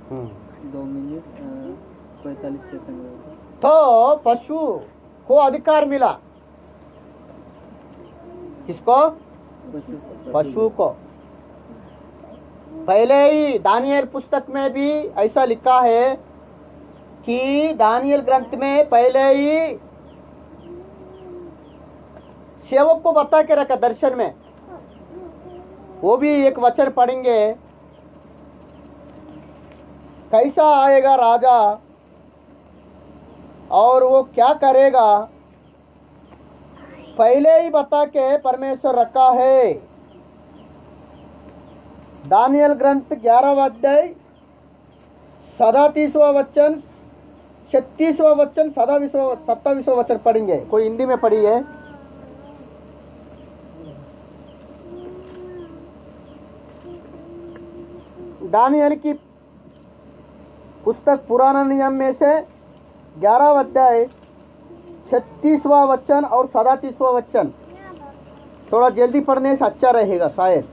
2 minute 45 second. तो पशु को अधिकार मिला, किसको? पशु को। पहले ही दानियल पुस्तक में भी ऐसा लिखा है कि दानियल ग्रंथ में पहले ही सेवक को बता के रखा दर्शन में। वो भी एक वचन पढ़ेंगे, कैसा आएगा राजा और वो क्या करेगा, पहले ही बता के परमेश्वर रखा है। दानियल ग्रंथ 11वां अध्याय 37वां वचन, 36वां वचन, 27वां वचन पढ़ेंगे। कोई हिंदी में पढ़ी है? दानियल की पुस्तक पुराना नियम में से 11वां अध्याय 36वां वचन और 37वां वचन, थोड़ा जल्दी पढ़ने से अच्छा रहेगा शायद।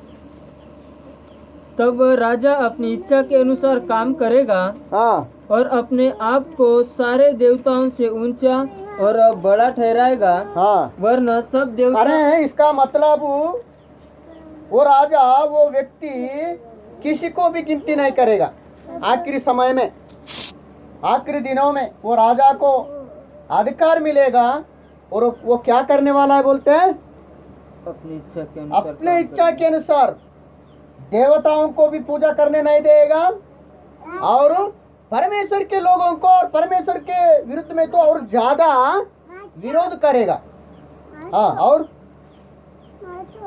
तब राजा अपनी इच्छा के अनुसार काम करेगा हाँ, और अपने आप को सारे देवताओं से ऊंचा और बड़ा ठहराएगा। हाँ, वरना सब देवता। अरे इसका मतलब वो राजा, वो व्यक्ति किसी को भी गिनती नहीं करेगा। आखिरी समय में, आखिरी दिनों में वो राजा को अधिकार मिलेगा और वो क्या करने वाला है बोलते हैं? अपनी इच्छा के अनुसार। अपने इच्छा के अनुसार देवताओं को भी पूजा करने नहीं देगा और परमेश्वर के लोगों को और परमेश्वर के विरुद्ध में तो और ज्यादा विरोध करेगा। हाँ,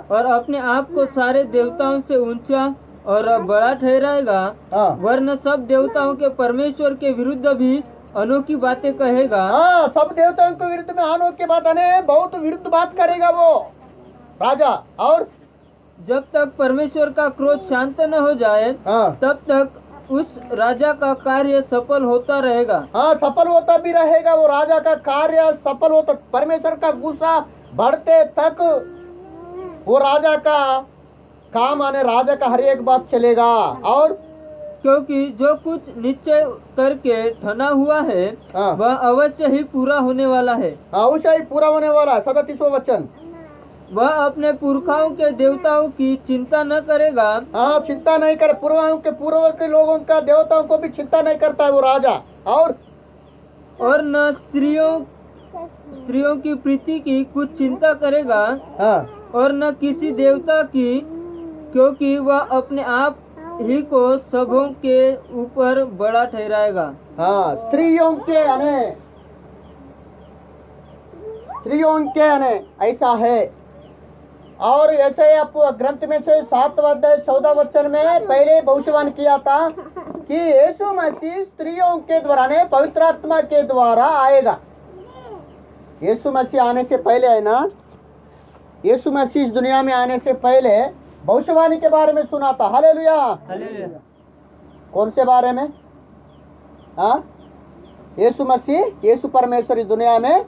और अपने आप को सारे देवताओं से ऊंचा और बड़ा ठहराएगा। हाँ, वरना सब देवताओं के परमेश्वर के विरुद्ध भी अनोखी बातें कहेगा। हाँ, सब देवताओं के विरुद्ध में अनोखी बात, बहुत विरुद्ध बात करेगा वो राजा। और जब तक परमेश्वर का क्रोध शांत न हो जाए, हाँ, तब तक उस राजा का कार्य सफल होता रहेगा। हाँ, सफल होता भी रहेगा वो राजा का कार्य सफल होता। परमेश्वर का गुस्सा बढ़ते तक वो राजा का काम राजा का हर एक बात चलेगा। और क्योंकि जो कुछ निश्चय करके ठना हुआ है, हाँ, वह अवश्य ही पूरा होने वाला है। अवश्य ही पूरा होने वाला है। 37वां वचन, वह अपने पुरखाओं के देवताओं की चिंता न करेगा। हाँ, चिंता नहीं कर, पूर्व के लोगों का देवताओं को भी चिंता नहीं करता है वो राजा। और न स्त्रियों की प्रीति की कुछ चिंता करेगा। हाँ, और न किसी देवता की, क्योंकि वह अपने आप ही को सबों के ऊपर बड़ा ठहराएगा। हाँ, स्त्रियों के ऐसा है। और ऐसे आप ग्रंथ में से 7वां अध्याय 14 वचन में पहले भविष्यवाणी किया था कि यीशु मसीह स्त्रियों के द्वारा पवित्र आत्मा के द्वारा आएगा। यीशु मसीह आने से पहले है ना, यीशु मसीह इस दुनिया में आने से पहले भविष्यवाणी के बारे में सुना था। हालेलुया। कौन से बारे में? हाँ, यीशु मसीह, यीशु परमेश्वर इस दुनिया में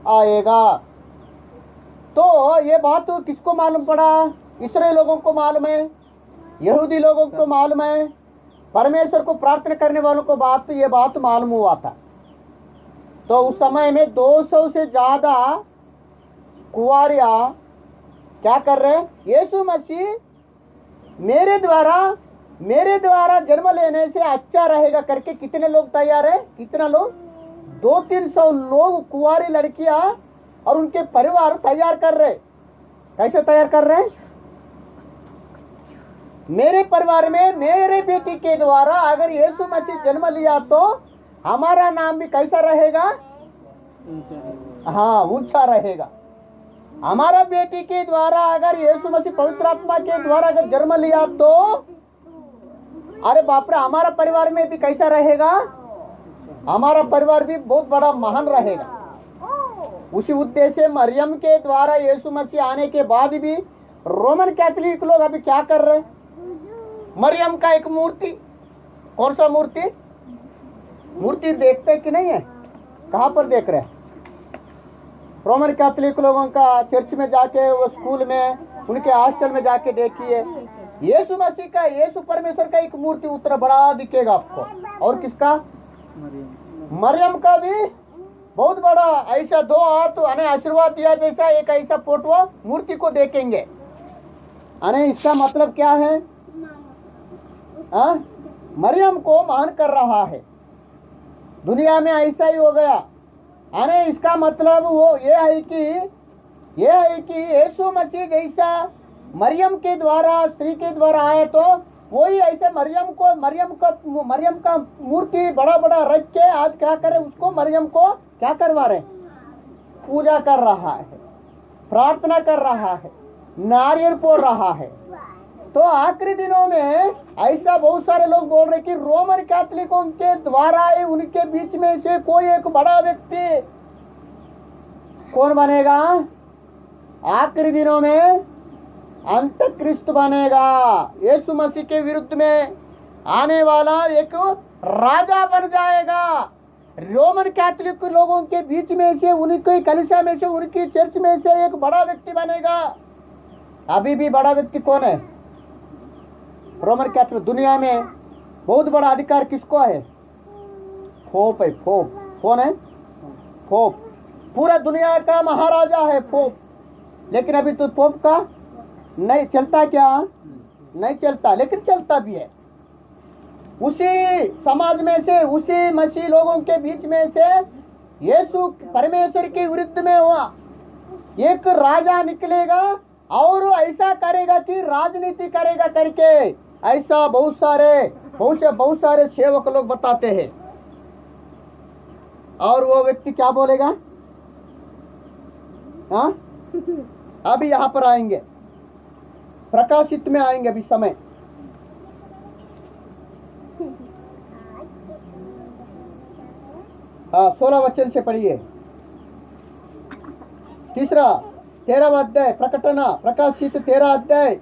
आएगा। तो ये बात तो किसको मालूम पड़ा? इस्राएल लोगों को मालूम है, यहूदी लोगों को मालूम है, परमेश्वर को प्रार्थना करने वालों को ये बात मालूम हुआ था। तो उस समय में 200 से ज्यादा कुंवारियां क्या कर रहे? यीशु मसीह मेरे द्वारा जन्म लेने से अच्छा रहेगा करके कितने लोग तैयार है? कितना लोग? 200-300 लोग, कुंवारी लड़कियां और उनके परिवार तैयार कर रहे। कैसे तैयार कर रहे? मेरे परिवार में मेरे बेटी के द्वारा अगर यीशु मसीह जन्म लिया तो हमारा नाम भी कैसा रहेगा? हाँ, ऊंचा रहेगा। हमारा बेटी के द्वारा अगर यीशु मसीह पवित्र आत्मा के द्वारा अगर जन्म लिया तो अरे बाप रे, हमारा परिवार में भी कैसा रहेगा? हमारा परिवार भी बहुत बड़ा महान रहेगा। उसी उद्देश्य से मरियम के द्वारा यीशु मसीह आने के बाद भी रोमन कैथोलिक लोग अभी क्या कर रहे? मरियम का एक मूर्ति, कौन सा मूर्ति देखते कि नहीं है? कहाँ पर देख रहे हैं? रोमन कैथोलिक लोगों का चर्च में जाके, वो स्कूल में, उनके हॉस्टल में जाके देखिए, यीशु मसीह का, यीशु परमेश्वर का एक मूर्ति उतना बड़ा दिखेगा आपको। और किसका? मरियम का भी बहुत बड़ा ऐसा 2 हाथ अने आशीर्वाद दिया जैसा एक ऐसा फोटो मूर्ति को देखेंगे। अने इसका मतलब क्या है? मरियम को मान कर रहा है। दुनिया में ऐसा ही हो गया। अने इसका मतलब वो ये है कि यीशु मसीह जैसा मरियम के द्वारा, स्त्री के द्वारा आए, तो वही ऐसे मरियम का मूर्ति बड़ा बड़ा रख के आज क्या करे, उसको मरियम को क्या करवा रहे? पूजा कर रहा है, प्रार्थना कर रहा है, नारियल फोड़ रहा है। तो आखिरी दिनों में ऐसा बहुत सारे लोग बोल रहे कि रोमन कैथोलिकों के द्वारा ही उनके बीच में से कोई एक बड़ा व्यक्ति कौन बनेगा? आखिरी दिनों में अंतक्रिस्त बनेगा। यीशु मसीह के विरुद्ध में आने वाला एक राजा बन जाएगा। रोमन कैथोलिक लोगों के बीच में से, उनकी कलीसिया में से, उनकी चर्च में से एक बड़ा व्यक्ति बनेगा। अभी भी बड़ा व्यक्ति कौन है? Roman Catholic. दुनिया में बहुत बड़ा अधिकार किसको है? पोप है। पोप कौन है? पोप पूरा दुनिया का महाराजा है पोप। लेकिन अभी तो पोप का नहीं चलता। क्या नहीं चलता? लेकिन चलता भी है। उसी समाज में से, उसी मसीह लोगों के बीच में से यीशु परमेश्वर के विरुद्ध में हुआ एक राजा निकलेगा और ऐसा करेगा कि राजनीति करेगा करके, ऐसा बहुत सारे सेवक लोग बताते हैं। और वो व्यक्ति क्या बोलेगा? हाँ, अभी यहाँ पर आएंगे, प्रकाशित में आएंगे अभी समय। हाँ, 16 वचन से पढ़िए। 13 अध्याय प्रकटना, प्रकाशित 13 अध्याय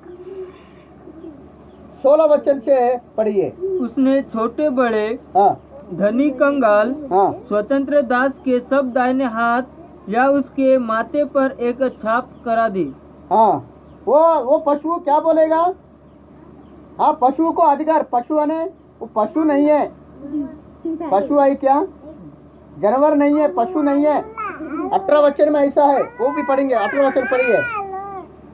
16 वचन से पढ़िए। उसने छोटे बड़े, हाँ, धनी कंगाल, हाँ, स्वतंत्र दास के सब दाहिने हाथ या उसके माथे पर एक छाप करा दी। हाँ, वो पशु क्या बोलेगा? हाँ, पशु को अधिकार, पशु है, वो पशु नहीं है। पशु है क्या? जानवर नहीं है, पशु नहीं है। 18 वचन में ऐसा है, वो भी पढ़ेंगे। 18 वचन पढ़िए।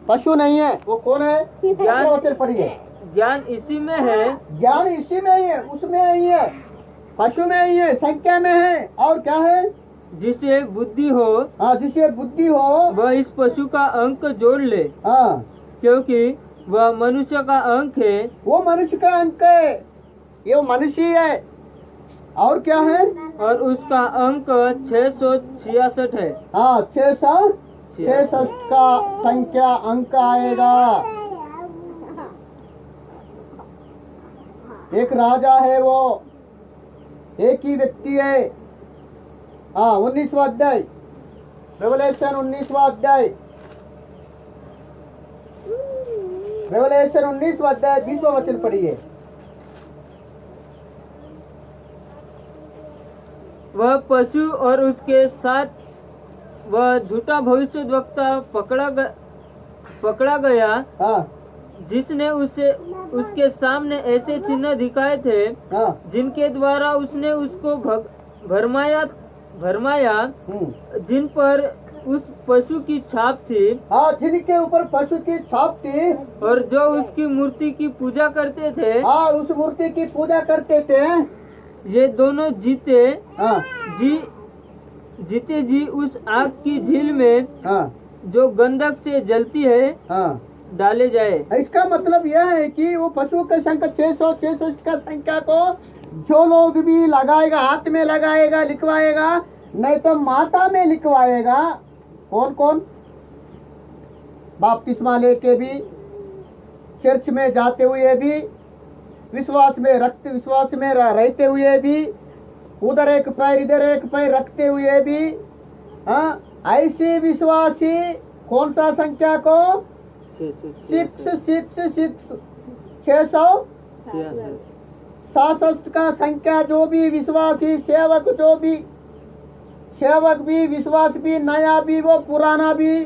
पशु नहीं है, वो कौन है? 18 वचन पढ़िए। ज्ञान इसी में है, ज्ञान इसी में ही है, उसमें ही है, पशु में ही है, संख्या में है। और क्या है? जिसे बुद्धि हो, हाँ, जिसे बुद्धि हो वह इस पशु का अंक जोड़ ले, हाँ, क्योंकि वह मनुष्य का अंक है। वो मनुष्य का अंक है, ये मनुष्य है। और क्या है? और उसका अंक 666 है। हाँ, 666 का संख्या अंक आएगा। एक राजा है, वो एक ही व्यक्ति है। हाँ, 19वां अध्याय, रेवलेशन 19वां अध्याय, रेवलेशन 19वां अध्याय 20वां वचन पढ़िए। वह पशु और उसके साथ वह झूठा भविष्यद्वक्ता पकड़ा गया, हाँ, जिसने उसके सामने ऐसे चिन्ह दिखाए थे, हाँ, जिनके द्वारा उसने उसको भरमाया, जिन पर उस पशु की छाप थी, हाँ, जिनके ऊपर पशु की छाप थी, और जो उसकी मूर्ति की पूजा करते थे, हाँ, उस मूर्ति की पूजा करते थे। ये दोनों जीते हाँ, जी उस आग की झील में, हाँ, जो गंधक से जलती है, हाँ, डाले जाए। इसका मतलब यह है कि वो पशु का संख्या 666 का संख्या को जो लोग भी लगाएगा, हाथ में लगाएगा, लिखवाएगा, नहीं तो माता में लिखवाएगा। कौन कौन? बपतिस्मा लेके भी, चर्च में जाते हुए भी, विश्वास में रहते हुए भी, उधर एक पैर इधर एक पैर रखते हुए भी। हाँ, ऐसे विश्वासी कौन सा संख्या को? 666 का संख्या जो भी विश्वासी सेवक भी, विश्वास भी, नया भी, वो पुराना भी,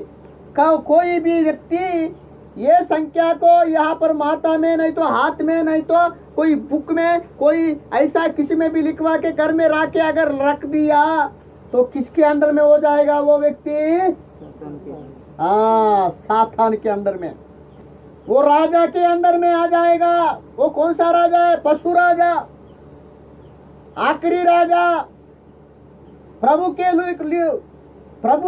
कोई भी व्यक्ति ये संख्या को यहाँ पर माता में, नहीं तो हाथ में, नहीं तो कोई बुक में, कोई ऐसा किसी में भी लिखवा के घर में रख के अगर रख दिया तो किसके अंडर में हो जाएगा वो व्यक्ति? हाँ, सातान के अंडर में, वो राजा के अंडर में आ जाएगा। वो कौन सा राजा है? पशु राजा, आखिरी राजा। प्रभु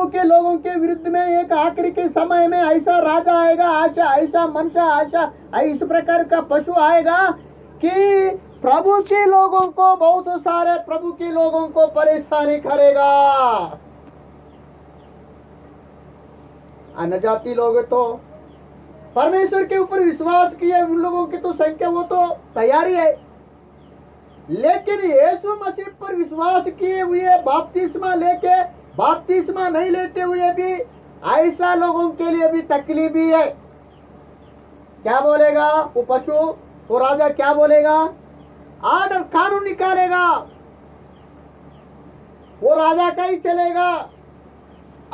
के लोगों के विरुद्ध में एक आखिरी के समय में ऐसा राजा आएगा, ऐसा मनुष्य, इस प्रकार का पशु आएगा कि प्रभु के लोगों को, बहुत सारे प्रभु के लोगों को परेशानी करेगा। अन्य जाति लोग तो परमेश्वर के ऊपर विश्वास किए, उन लोगों की तो संख्या वो तो तैयारी है, लेकिन यीशु मसीह पर विश्वास किए हुए बपतिस्मा लेके, बपतिस्मा नहीं लेते हुए भी ऐसा लोगों के लिए भी तकलीफ भी है। क्या बोलेगा वो पशु, वो राजा क्या बोलेगा? आर्डर, कानून निकालेगा, वो राजा का ही चलेगा।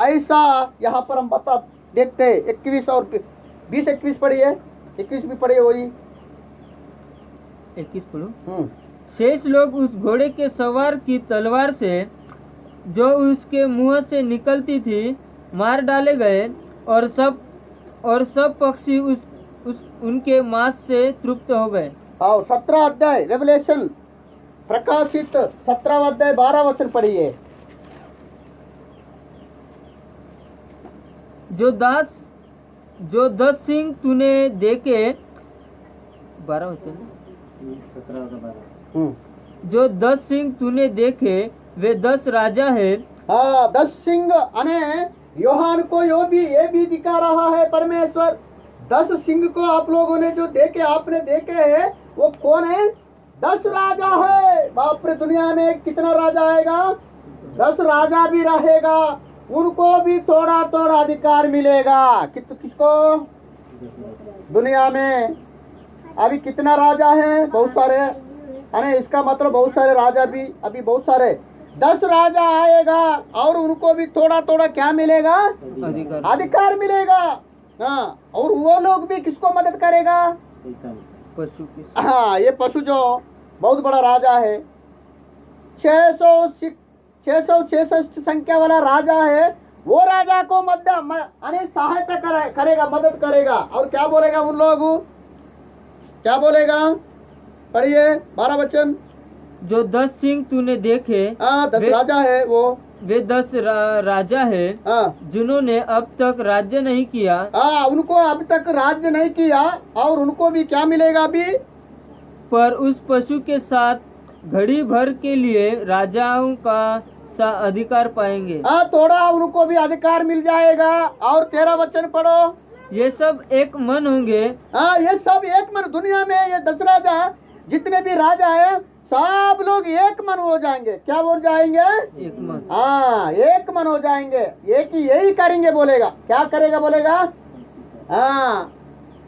ऐसा यहाँ पर हम बता देखते 21 और 20-21 पढ़िए, 21 भी पढ़िए, वही 21 पढ़ो। शेष लोग उस घोड़े के सवार की तलवार से जो उसके मुंह से निकलती थी मार डाले गए, और सब पक्षी उनके मांस से तृप्त हो गए। और 17 अध्याय रेवलेशन प्रकाशित 17 अध्याय 12 वचन पढ़िए। जो 10 सिंह तूने देखे, 12 वचन, जो 10 सिंह तूने देखे वे 10 राजा है। हाँ, 10 सिंह अने योहान को ये भी दिखा रहा है परमेश्वर। 10 सिंह को आप लोगों ने जो देखे, आपने देखे है, वो कौन है? 10 राजा है। बाप रे, दुनिया में कितना राजा आएगा? 10 राजा भी रहेगा, उनको भी थोड़ा थोड़ा अधिकार मिलेगा। किसको? दुनिया में अभी कितना राजा है? बहुत सारे, अरे इसका मतलब बहुत सारे राजा भी, अभी बहुत सारे 10 राजा आएगा, और उनको भी थोड़ा थोड़ा क्या मिलेगा? अधिकार मिलेगा। हाँ, और वो लोग भी किसको मदद करेगा? पशु। हाँ, ये पशु जो बहुत बड़ा राजा है, 666 संख्या वाला राजा है, वो राजा को सहायता करेगा, मदद करेगा। और क्या बोलेगा उन लोग? क्या बोलेगा? पढ़िए 12 वचन। जो 10 सिंह तूने देखे, 10 राजा है, वे 10 राजा है, जिन्होंने अब तक राज्य नहीं किया। उनको अब तक राज्य नहीं किया, और उनको भी क्या मिलेगा अभी? पर उस पशु के साथ घड़ी भर के लिए राजाओं का अधिकार पाएंगे। थोड़ा उनको भी अधिकार मिल जाएगा। और 13 वचन पढ़ो। ये सब एक मन होंगे। ये सब एक मन, दुनिया में ये 10 राजा जितने भी राजा है, सब लोग एक मन हो जाएंगे। क्या बोल जाएंगे? एक मन। हाँ, एक मन हो जाएंगे, एक ही यही करेंगे बोलेगा। क्या करेगा बोलेगा? हाँ,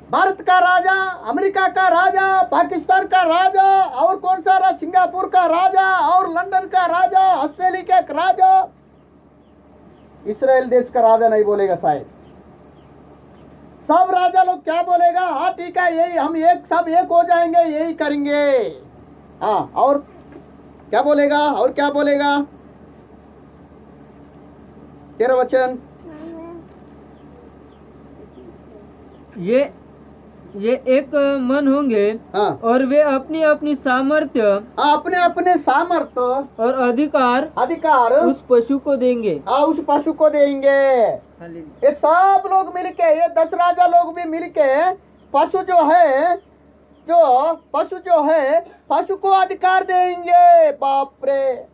भारत का राजा, अमेरिका का राजा, पाकिस्तान का राजा, और कौन सा राजा? सिंगापुर का राजा, और लंदन का राजा, ऑस्ट्रेलिया का राजा, इस्राएल देश का राजा नहीं बोलेगा शायद। सब राजा लोग क्या बोलेगा? हाँ ठीक है, यही हम सब एक हो जाएंगे, यही करेंगे। हाँ, और क्या बोलेगा? और क्या बोलेगा? 13 वचन। ये एक मन होंगे। हाँ, और वे अपनी अपनी सामर्थ्य, अपने अपने सामर्थ्य और अधिकार उस पशु को देंगे। उस पशु को देंगे। ये सब लोग मिलके, ये 10 राजा लोग भी मिलके पशु जो है पशु को अधिकार देंगे। बाप रे,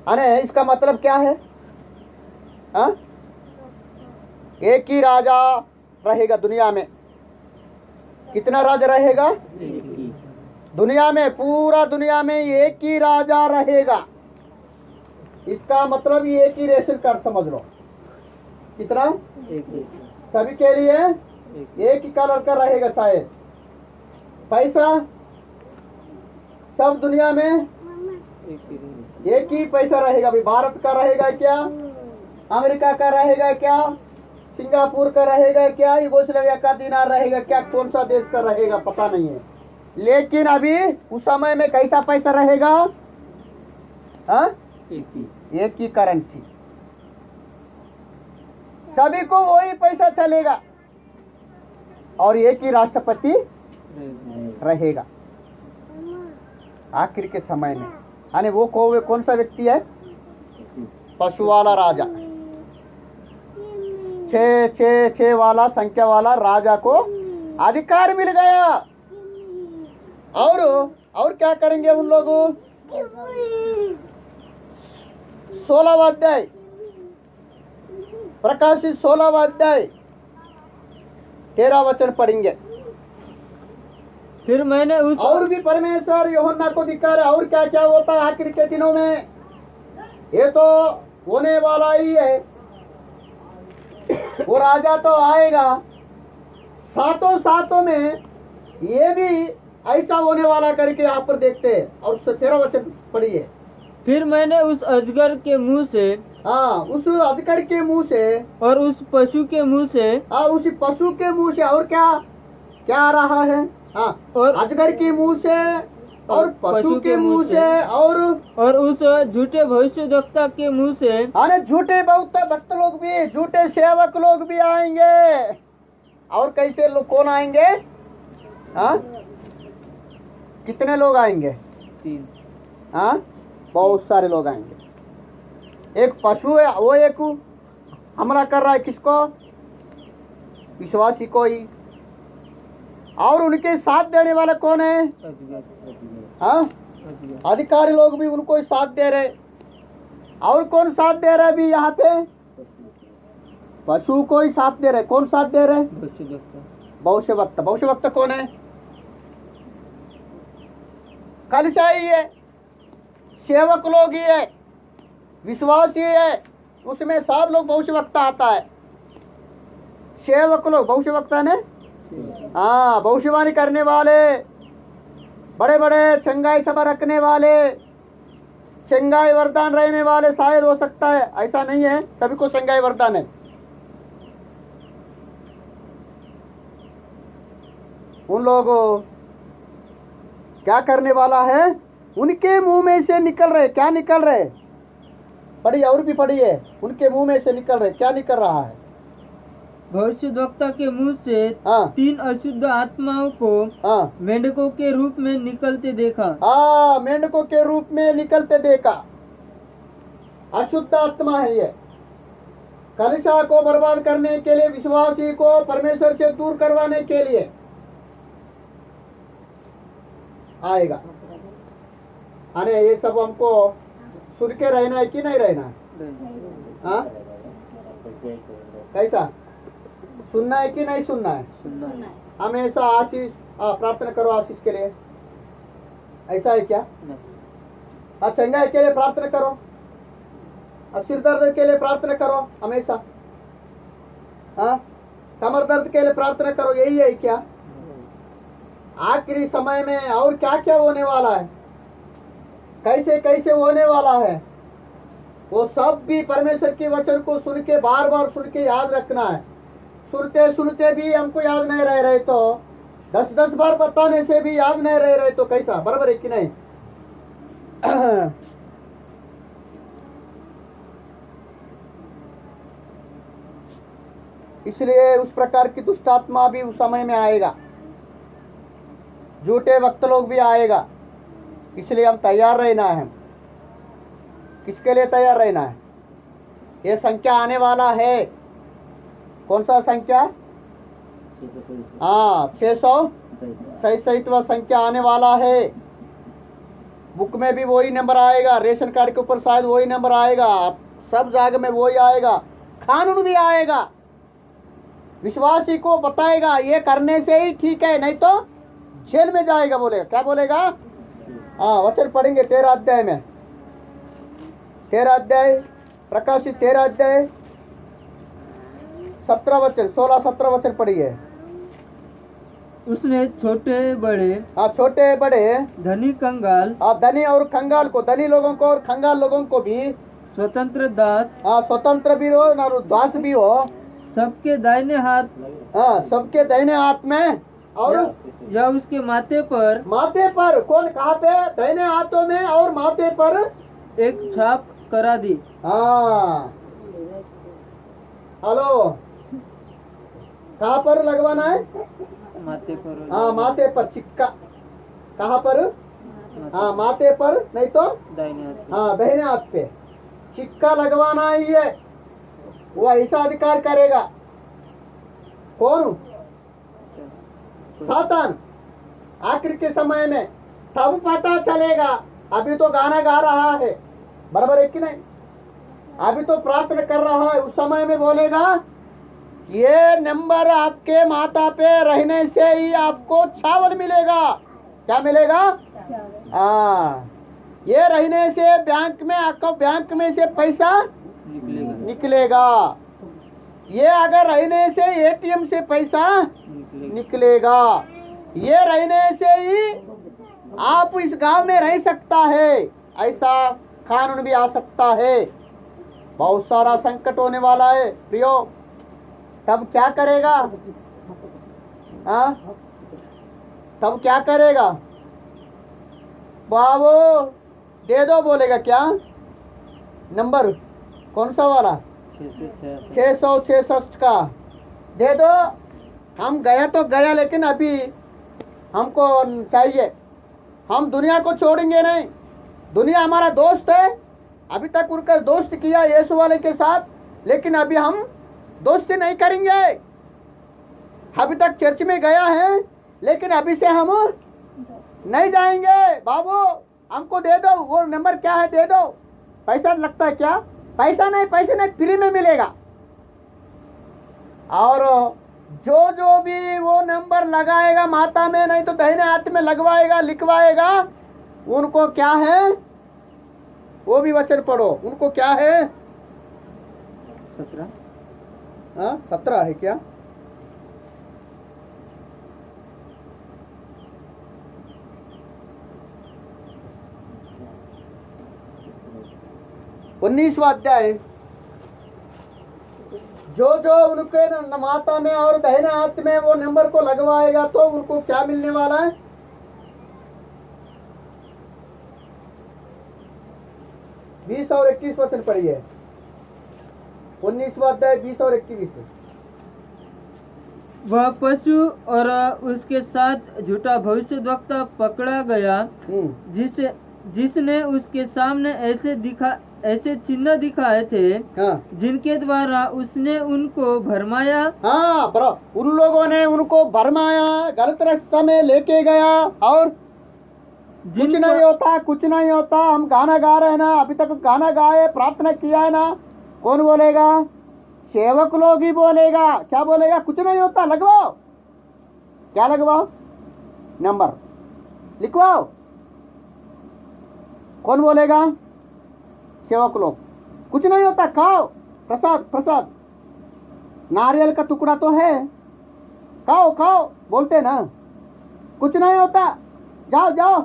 अरे इसका मतलब क्या है? एक ही राजा रहेगा दुनिया में। कितना राजा रहेगा दुनिया में? पूरा दुनिया में एक ही राजा रहेगा। इसका मतलब ये एक ही रेशन कार्ड समझ लो। कितना? सभी के लिए एक ही कलर का रहेगा शायद। पैसा सब दुनिया में एक ही पैसा रहेगा। अभी भारत का रहेगा क्या? अमेरिका का रहेगा क्या? सिंगापुर का रहेगा क्या, यूगोस्लाविया का दिनार रहेगा क्या, कौन सा देश का रहेगा पता नहीं है। लेकिन अभी उस समय में कैसा पैसा रहेगा? हाँ, एक ही करेंसी, सभी को वही पैसा चलेगा और एक ही राष्ट्रपति रहेगा आखिर के समय में। यानी वो कौन सा व्यक्ति है? पशु वाला राजा, छह वाला संख्या वाला राजा को अधिकार मिल गया। और क्या करेंगे उन लोगों? 16वां अध्याय, प्रकाशित 16वां अध्याय 13 वचन पढ़ेंगे। फिर मैंने उस और भी परमेश्वर यूहन्ना को दिखा रहा, और क्या क्या होता है आखिर के दिनों में, ये तो होने वाला ही है। वो राजा तो आएगा, सातों में ये भी ऐसा होने वाला करके यहाँ पर देखते हैं। और 13 वचन पढ़िए। फिर मैंने उस अजगर के मुंह से, हाँ, उस अजगर के मुंह से और उस पशु के मुंह से, हाँ, उसी पशु के मुंह से, और क्या क्या आ रहा है? हाँ, और अजगर के मुंह से और पशु के मुंह से और उस झूठे भविष्यवक्ता के मुंह से, हाँ, झूठे बहुत भक्त लोग भी, झूठे सेवक लोग भी आएंगे। और कैसे लोग, कौन आएंगे? हाँ, कितने लोग आएंगे? 3। हाँ, बहुत सारे लोग आएंगे। एक पशु है, वो एक हमला कर रहा है किसको? विश्वासी को ही। और उनके साथ देने वाला कौन है? हाँ, अधिकारी लोग भी उनको ही साथ दे रहे। और कौन साथ दे रहा है भी यहाँ पे? पशु को ही साथ दे रहे। कौन साथ दे रहे? भविष्यवक्ता। भविष्यवक्ता कौन है? कलीसिया ही है, सेवक लोग ही है, विश्वासी है, उसमें सब लोग भविष्यवक्ता आता है। सेवक लोग भविष्यवक्ता ने, हाँ, भविष्यवाणी करने वाले, बड़े बड़े चंगाई सभा रखने वाले, चंगाई वरदान रहने वाले। शायद हो सकता है, ऐसा नहीं है सभी को चंगाई वरदान है। उन लोगों क्या करने वाला है? उनके मुंह में से निकल रहे, क्या निकल रहे? पढ़िए, और भी पढ़िए। उनके मुंह में से निकल रहे, क्या निकल रहा है? भविष्यवक्ता के मुंह से, हाँ, 3 अशुद्ध आत्माओं को, हाँ, मेंढकों के रूप में निकलते देखा। हाँ, मेंढकों के रूप में निकलते देखा। अशुद्ध आत्मा है ये, कलीसिया को बर्बाद करने के लिए, विश्वासी को परमेश्वर से दूर करवाने के लिए आएगा। अरे ये सब हमको सुन के रहना है कि नहीं रहना है? हाँ, कैसा सुनना है कि नहीं सुनना है? हमेशा आशीष, प्रार्थना करो आशीष के लिए, ऐसा है क्या? चंगाई के लिए प्रार्थना करो, सिर दर्द के लिए प्रार्थना करो हमेशा, हाँ, कमर दर्द के लिए प्रार्थना करो, यही है क्या? आखिरी समय में और क्या क्या होने वाला है, कैसे कैसे होने वाला है, वो सब भी परमेश्वर के वचन को सुन के, बार बार सुन के याद रखना है। सुनते सुनते भी हमको याद नहीं रह रहे तो 10-10 बार बताने से भी याद नहीं रह रहे तो कैसा? बराबर है कि नहीं? इसलिए उस प्रकार की दुष्ट आत्मा भी उस समय में आएगा, झूठे वक्त लोग भी आएगा। इसलिए हम तैयार रहना है। किसके लिए तैयार रहना है? ये संख्या आने वाला है। कौन सा संख्या? हाँ, 666वां संख्या आने वाला है। बुक में भी वही नंबर आएगा, रेशन कार्ड के ऊपर शायद वही नंबर आएगा, सब जगह में वही आएगा, कानून भी आएगा। विश्वासी को बताएगा ये करने से ही ठीक है, नहीं तो जेल में जाएगा। बोलेगा, क्या बोलेगा? हाँ, वचन पढ़ेंगे 13 अध्याय में, 13 अध्याय, प्रकाशित 13 अध्याय 17 वचन, 16-17 वचन पढ़िए। उसने छोटे बड़े, हाँ, छोटे बड़े, धनी कंगाल, हाँ, धनी और कंगाल को, धनी लोगों को और कंगाल लोगों को भी, स्वतंत्र दास, हाँ, स्वतंत्र भी हो और दास भी हो, सबके दाहिने हाथ हाँ, सबके दाहिने हाथ में और या उसके माथे पर माथे पर, कौन कहाँ पे? दाहिने हाथों में और माथे पर एक छाप करा दी। हाँ, हेलो, कहाँ पर लगवाना है? माथे पर। हाँ, माथे पर सिक्का। कहाँ पर? हाँ, माथे पर, नहीं तो दाहिने हाथ पे। हाँ, दाहिने हाथ पे सिक्का लगवाना ही है। वो ऐसा अधिकार करेगा कौन? सातान। आखिर के समय में तब पता चलेगा। अभी तो गाना गा रहा है, बराबर है कि नहीं? अभी तो प्रार्थना कर रहा है। उस समय में बोलेगा ये नंबर आपके माता पे रहने से ही आपको चावल मिलेगा। क्या मिलेगा? हाँ, ये रहने से बैंक में अकाउंट, बैंक में से पैसा निकलेगा। ये अगर रहने से एटीएम से पैसा निकलेगा। ये रहने से ही आप इस गांव में रह सकता है। ऐसा कानून भी आ सकता है। बहुत सारा संकट होने वाला है प्रियो। तब क्या करेगा? हाँ, तब क्या करेगा? बाबू दे दो बोलेगा। क्या नंबर? कौन सा वाला? 666 का दे दो। हम गया तो गया, लेकिन अभी हमको चाहिए। हम दुनिया को छोड़ेंगे नहीं। दुनिया हमारा दोस्त है। अभी तक उनका दोस्त किया यीशु वाले के साथ, लेकिन अभी हम दोस्ती नहीं करेंगे। अभी तक चर्च में गया है, लेकिन अभी से हम नहीं जाएंगे। बाबू हमको दे दो। वो नंबर क्या है? दे दो। पैसा लगता है क्या? पैसा नहीं, पैसे नहीं, फ्री में मिलेगा। और जो भी वो नंबर लगाएगा माता में, नहीं तो दाहिने हाथ में लगवाएगा, लिखवाएगा, उनको क्या है? वो भी वचन पढ़ो। उनको क्या है? 17। हाँ, 17 है क्या? उन्नीसवां अध्याय। जो उनके माता में और दाहिने हाथ में वो नंबर को लगवाएगा तो उनको क्या मिलने वाला है? 20 और 21 वचन पढ़िए। 19वां अध्याय 20 और 21। वह पशु और उसके साथ झूठा भविष्यद्वक्ता पकड़ा गया, जिसने उसके सामने ऐसे चिन्ह दिखाए थे, हाँ, जिनके द्वारा उसने उनको भरमाया। हाँ, बराबर। उन लोगों ने उनको भरमाया, गलत रास्ता में लेके गया। और कुछ नहीं होता, कुछ नहीं होता। हम गाना गा रहे हैं ना, अभी तक गाना गाए, प्रार्थना किया है ना। कौन बोलेगा? सेवक लोग ही बोलेगा। क्या बोलेगा? कुछ नहीं होता, लगवाओ। क्या लगवाओ? नंबर लिखवाओ। कौन बोलेगा? सेवक लोग। कुछ नहीं होता, खाओ, प्रसाद प्रसाद, नारियल का टुकड़ा तो है, खाओ खाओ, बोलते ना। कुछ नहीं होता, जाओ जाओ।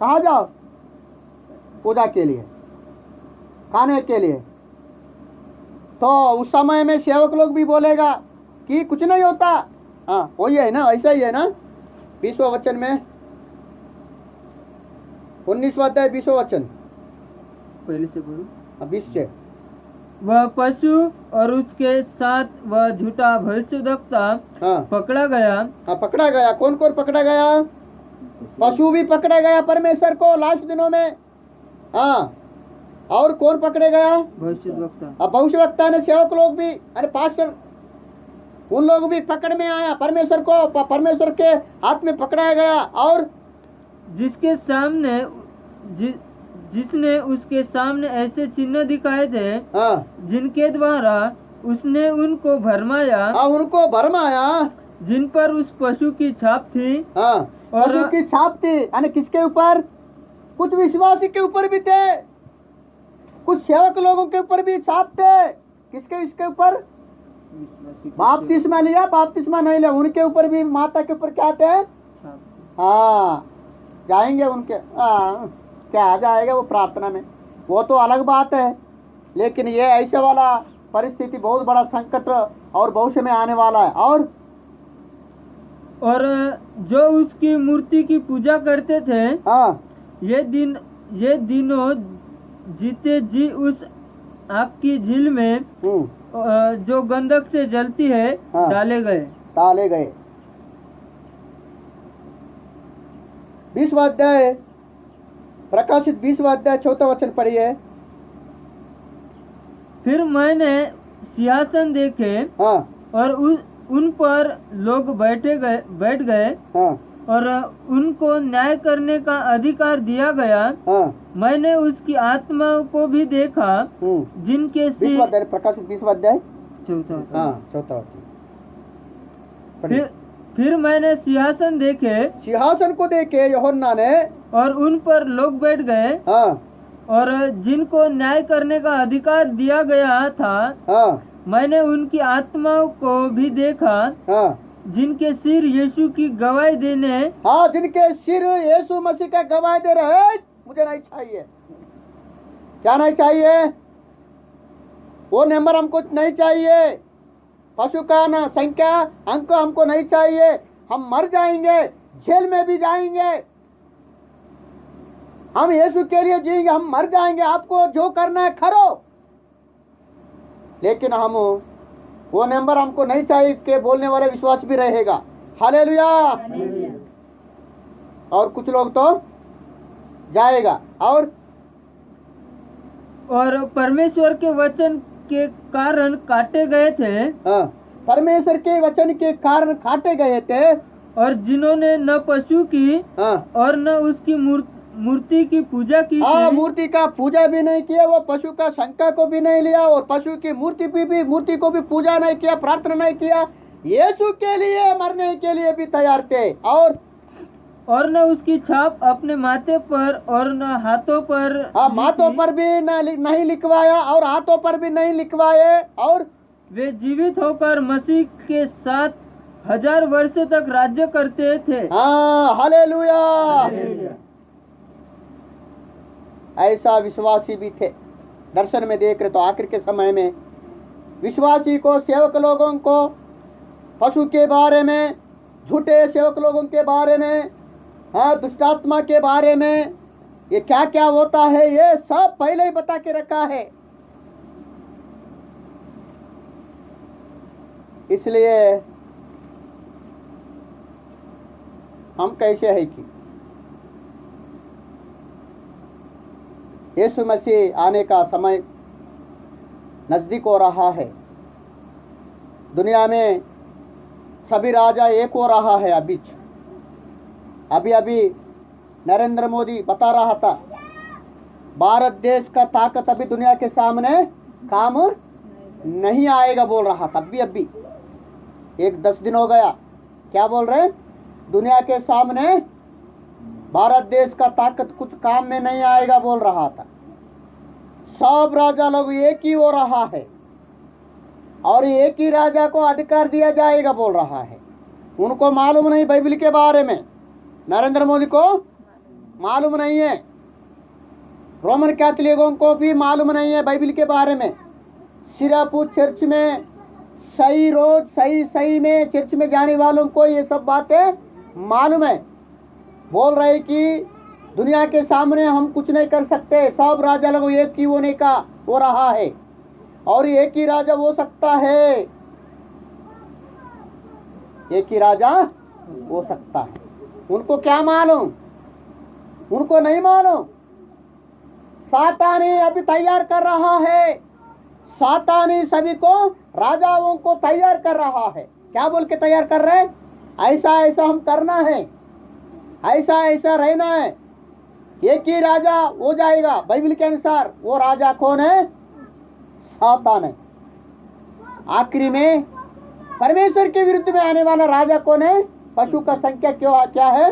कहाँ जाओ? पूजा के लिए, खाने के लिए। तो उस समय में सेवक लोग भी बोलेगा कि कुछ नहीं होता। हाँ, वही है ना, ऐसा ही है ना। 20वां वचन में, 19वां अध्याय 20वां वचन, पहले से बोलो। 20 से। वह पशु और उसके साथ वह झूठा भविष्यद्वक्ता हाँ, पकड़ा गया। हाँ, पकड़ा गया। कौन कौन पकड़ा गया? पशु भी पकड़ा गया परमेश्वर को लास्ट दिनों में। हाँ, और कौन पकड़े गया? भविष्यद्वक्ता। अब भविष्यवक्ता ने, सेवक लोग भी, अरे पास्टर, उन लोग भी पकड़ में आया। परमेश्वर को, परमेश्वर के हाथ में पकड़ाया गया। और जिसके सामने जिसने उसके सामने ऐसे चिन्ह दिखाए थे, हाँ, जिनके द्वारा उसने उनको भरमाया। उनको भरमाया, जिन पर उस पशु की छाप थी। हाँ, और पशु की छाप थी। यानी किसके ऊपर? कुछ विश्वासी के ऊपर भी थे, कुछ सेवक लोगों के ऊपर भी छाप थे। किसके? इसके ऊपर बापतिस्मा लिया, बापतिस्मा नहीं लिया, उनके ऊपर भी, माता के ऊपर क्या थे? हाँ, जाएंगे उनके। क्या आ जाएगा वो प्रार्थना में, वो तो अलग बात है। लेकिन ये ऐसे वाला परिस्थिति, बहुत बड़ा संकट और भविष्य में आने वाला है। और जो उसकी मूर्ति की पूजा करते थे, हाँ, ये दिनों जीते जी उस आग की झील में जो गंधक से जलती है हाँ, डाले गए। 20वां अध्याय, प्रकाशित 20वां अध्याय 4वां वचन पढ़िए। फिर मैंने सिंहासन देखे, हाँ, और उन पर लोग बैठ गए, हाँ, और उनको न्याय करने का अधिकार दिया गया। हाँ, मैंने उसकी आत्मा को भी देखा, जिनके सिर, प्रकाशित 20वां अध्याय 4वां। हाँ, 4वां वचन। फिर मैंने सिंहासन देखे, सिंहासन को देखे यूहन्ना ने, और उन पर लोग बैठ गए, हाँ, और जिनको न्याय करने का अधिकार दिया गया था। हाँ, मैंने उनकी आत्माओं को भी देखा, हाँ, जिनके सिर यीशु की गवाही देने, हाँ, जिनके सिर यीशु मसीह का गवाही दे रहे हैं। मुझे नहीं चाहिए, क्या नहीं चाहिए? वो नंबर हमको नहीं चाहिए, पशु का ना संख्या अंक हमको नहीं चाहिए। हम मर जाएंगे, जेल में भी जाएंगे, हम यीशु के लिए जिएंगे, हम मर जाएंगे, आपको जो करना है करो, लेकिन हम वो नंबर हमको नहीं चाहिए के बोलने वाला विश्वास भी रहेगा। हालेलुया। और कुछ लोग तो जाएगा। और परमेश्वर के वचन के कारण काटे गए थे, हाँ, परमेश्वर के वचन के कारण काटे गए थे, और जिन्होंने न पशु की, हाँ, और न उसकी मूर्ति की पूजा की, हाँ, मूर्ति का पूजा भी नहीं किया, वो पशु का शंका को भी नहीं लिया, और पशु की मूर्ति को भी पूजा नहीं किया, प्रार्थना नहीं किया, यीशु के लिए मरने के लिए भी तैयार थे। और न उसकी छाप अपने माथे पर और न हाथों पर, हाँ, माथों पर भी नहीं लिखवाया और हाथों पर भी नहीं लिखवाए। और वे जीवित होकर मसीह के साथ 1000 वर्ष तक राज्य करते थे। हाँ, हालेलुया। ऐसा विश्वासी भी थे, दर्शन में देख रहे। तो आखिर के समय में विश्वासी को, सेवक लोगों को, पशु के बारे में, झूठे सेवक लोगों के बारे में, हाँ, दुष्टात्मा के बारे में, ये क्या क्या होता है, ये सब पहले ही बता के रखा है। इसलिए हम कैसे है कि यीशु मसीह आने का समय नजदीक हो रहा है। दुनिया में सभी राजा एक हो रहा है। अभी नरेंद्र मोदी बता रहा था, भारत देश का ताकत अभी दुनिया के सामने काम नहीं आएगा बोल रहा था। अभी 10 दिन हो गया, क्या बोल रहे हैं? दुनिया के सामने भारत देश का ताकत कुछ काम में नहीं आएगा बोल रहा था। सब राजा लोग एक ही हो रहा है, और एक ही राजा को अधिकार दिया जाएगा बोल रहा है। उनको मालूम नहीं बाइबल के बारे में, नरेंद्र मोदी को मालूम नहीं है, रोमन कैथोलिकों को भी मालूम नहीं है बाइबल के बारे में। सिरापुर चर्च में सही में चर्च में जाने वालों को ये सब बातें मालूम है। बोल रहे कि दुनिया के सामने हम कुछ नहीं कर सकते, सब राजा लोग एक ही होने का हो रहा है, और एक ही राजा हो सकता है, एक ही राजा हो सकता है। उनको क्या मालूम? उनको नहीं मालूम। सातानी अभी तैयार कर रहा है, सातानी सभी को, राजाओं को तैयार कर रहा है। क्या बोल के तैयार कर रहे हैं? ऐसा ऐसा हम करना है, ऐसा ऐसा रहना है, एक ही राजा हो जाएगा बाइबल के अनुसार। वो राजा कौन है? सातान है। आखिरी में परमेश्वर के विरुद्ध में आने वाला राजा कौन है? पशु का संख्या क्या है?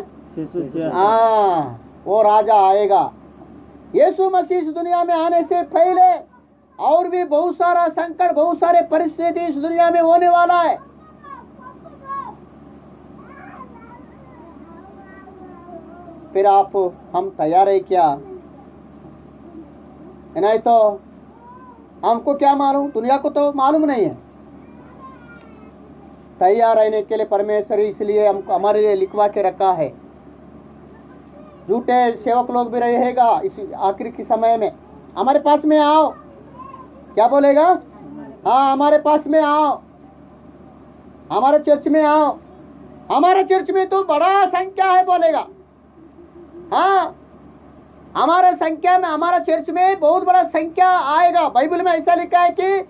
हाँ, वो राजा आएगा। यीशु मसीह इस दुनिया में आने से पहले और भी बहुत सारा संकट, बहुत सारे परिस्थिति इस दुनिया में होने वाला है। फिर हम तैयार है क्या? नहीं तो हमको क्या मालूम, दुनिया को तो मालूम नहीं है। तैयार रहने के लिए परमेश्वर इसलिए हमको हमारे लिए लिखवा के रखा है। झूठे सेवक लोग भी रहेगा इस आखिरी के समय में। हमारे पास में आओ, क्या बोलेगा? हाँ, हमारे पास में आओ, हमारे चर्च में आओ। हमारे चर्च में तो बड़ा संख्या है बोलेगा। हाँ, हमारे संख्या में, हमारा चर्च में बहुत बड़ा संख्या आएगा। बाइबल में ऐसा लिखा है कि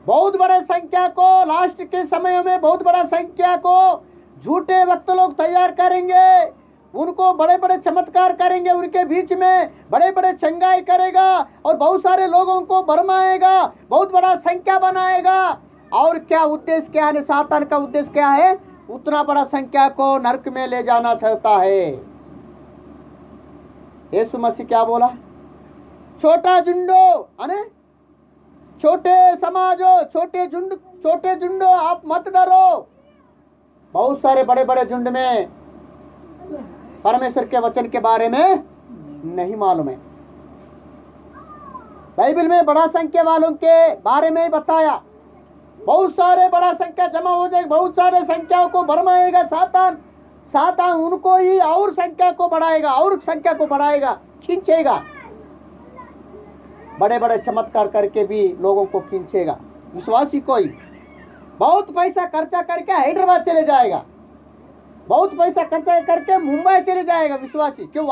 बहुत बड़े संख्या को लास्ट के समय में बहुत बड़ा संख्या को झूठे वक्त लोग तैयार करेंगे, उनको बड़े बड़े चमत्कार करेंगे, उनके बीच में बड़े बड़े चंगाई करेगा और बहुत सारे लोगों को भरमाएगा, बहुत बड़ा संख्या बनाएगा। और क्या उद्देश्य क्या है? सातान का उद्देश्य क्या है? उतना बड़ा संख्या को नरक में ले जाना चाहता है। यीशु मसीह क्या बोला? छोटा झुंडो, अने छोटे समाजो, छोटे झुंडो, आप मत डरो। बहुत सारे बड़े बड़े झुंड में परमेश्वर के वचन के बारे में नहीं मालूम है। बाइबल में बड़ा संख्या वालों के बारे में बताया। बहुत सारे बड़ा संख्या जमा हो जाएगा, बहुत सारे संख्याओं को भरमाएगा सातान। सातान उनको ही और संख्या को बढ़ाएगा, और संख्या को बढ़ाएगा, खींचेगा, बड़े बड़े चमत्कार करके भी लोगों को खींचेगा। विश्वासी कोई बहुत पैसा खर्चा करके हैदराबाद चले जाएगा, बहुत पैसा खर्चा करके मुंबई चले जाएगा विश्वासी। क्यों?